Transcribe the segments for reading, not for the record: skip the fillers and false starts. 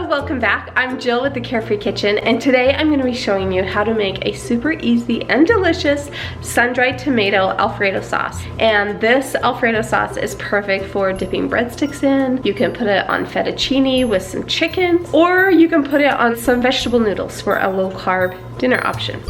welcome back. I'm Jill with the Carefree Kitchen, and today I'm going to be showing you how to make a super easy and delicious sun-dried tomato Alfredo sauce. And this Alfredo sauce is perfect for dipping breadsticks in. You can put it on fettuccine with some chicken, or you can put it on some vegetable noodles for a low-carb dinner option.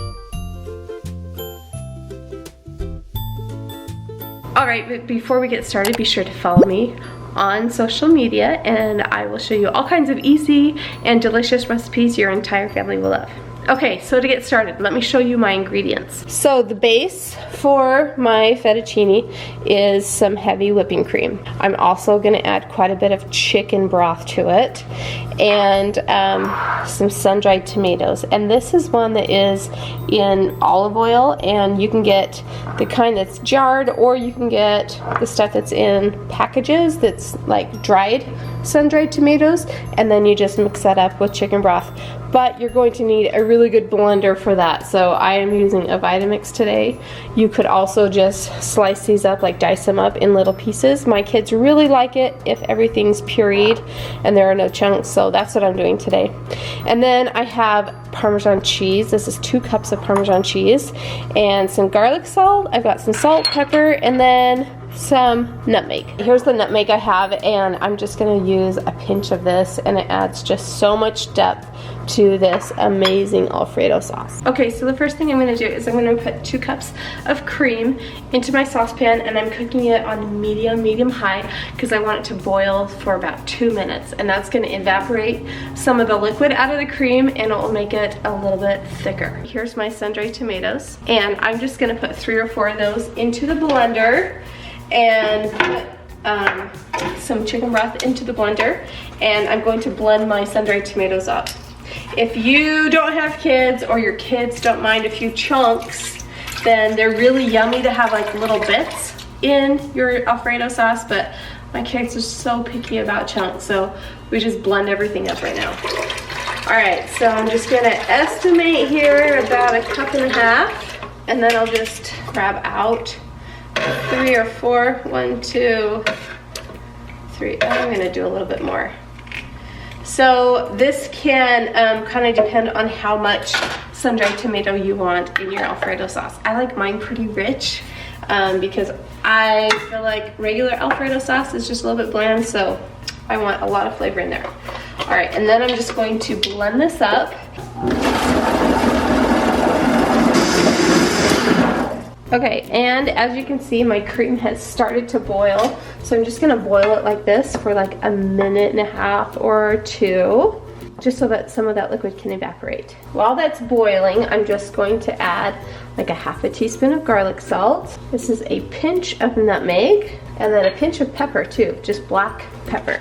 Alright, but before we get started, be sure to follow me on social media, and I will show you all kinds of easy and delicious recipes your entire family will love. Okay, so to get started, let me show you my ingredients. So the base for my fettuccine is some heavy whipping cream. I'm also gonna add quite a bit of chicken broth to it, and some sun-dried tomatoes. And this is one that is in olive oil, and you can get the kind that's jarred, or you can get the stuff that's in packages that's like dried, sun-dried tomatoes, and then you just mix that up with chicken broth. But you're going to need a really good blender for that, so I am using a Vitamix today. You could also just slice these up, like dice them up in little pieces. My kids really like it if everything's pureed and there are no chunks, so that's what I'm doing today. And then I have Parmesan cheese. This is 2 cups of Parmesan cheese and some garlic salt. I've got some salt, pepper, and then some nutmeg. Here's the nutmeg I have, and I'm just gonna use a pinch of this, and it adds just so much depth to this amazing Alfredo sauce. Okay, so the first thing I'm gonna do is I'm gonna put 2 cups of cream into my saucepan, and I'm cooking it on medium high because I want it to boil for about 2 minutes, and that's gonna evaporate some of the liquid out of the cream, and it will make it a little bit thicker. Here's my sun-dried tomatoes, and I'm just gonna put 3 or 4 of those into the blender and put some chicken broth into the blender, and I'm going to blend my sun-dried tomatoes up. If you don't have kids, or your kids don't mind a few chunks, then they're really yummy to have like little bits in your Alfredo sauce, but my kids are so picky about chunks, so we just blend everything up right now. Alright, so I'm just gonna estimate here about 1.5 cups, and then I'll just grab out 3 or 4. 1, 2, 3. I'm gonna do a little bit more. So this can kind of depend on how much sun-dried tomato you want in your Alfredo sauce. I like mine pretty rich because I feel like regular Alfredo sauce is just a little bit bland, so I want a lot of flavor in there. All right, and then I'm just going to blend this up. Okay, and as you can see, my cream has started to boil, so I'm just gonna boil it like this for like 1.5 minutes or 2, just so that some of that liquid can evaporate. While that's boiling, I'm just going to add like 1/2 teaspoon of garlic salt. This is a pinch of nutmeg, and then a pinch of pepper too, just black pepper.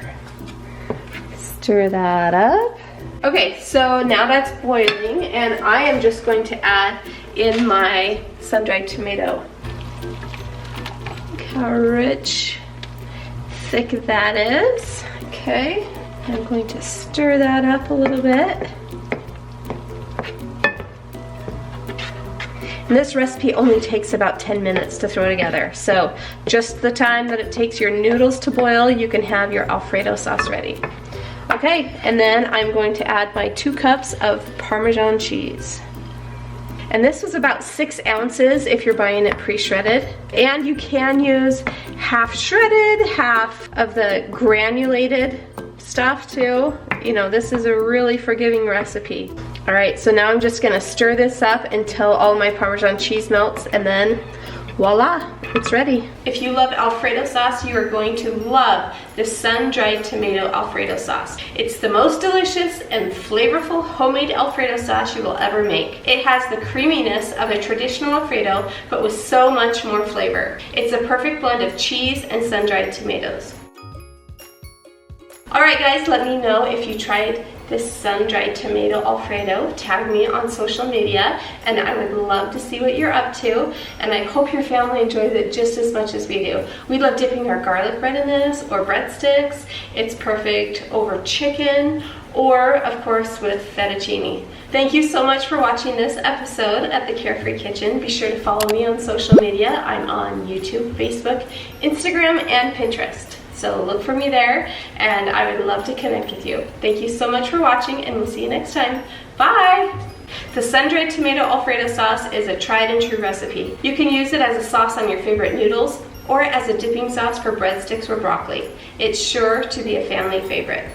Stir that up. Okay, so now that's boiling, and I am just going to add in my sun-dried tomato. Look how rich, thick that is. Okay, I'm going to stir that up a little bit. And this recipe only takes about 10 minutes to throw together, so just the time that it takes your noodles to boil, you can have your Alfredo sauce ready. Okay, and then I'm going to add my 2 cups of Parmesan cheese. And this was about 6 ounces if you're buying it pre-shredded. And you can use half shredded, half of the granulated stuff too. You know, this is a really forgiving recipe. All right, so now I'm just gonna stir this up until all my Parmesan cheese melts, and then voila, it's ready. If you love Alfredo sauce, you are going to love the sun-dried tomato Alfredo sauce. It's the most delicious and flavorful homemade Alfredo sauce you will ever make. It has the creaminess of a traditional Alfredo, but with so much more flavor. It's a perfect blend of cheese and sun-dried tomatoes. Alright guys, let me know if you tried this sun-dried tomato Alfredo. Tag me on social media, and I would love to see what you're up to, and I hope your family enjoys it just as much as we do. We love dipping our garlic bread in this, or breadsticks. It's perfect over chicken, or of course with fettuccine. Thank you so much for watching this episode at the Carefree Kitchen. Be sure to follow me on social media. I'm on YouTube, Facebook, Instagram, and Pinterest. So look for me there, and I would love to connect with you. Thank you so much for watching, and we'll see you next time. Bye! The Sun-Dried Tomato Alfredo Sauce is a tried and true recipe. You can use it as a sauce on your favorite noodles or as a dipping sauce for breadsticks or broccoli. It's sure to be a family favorite.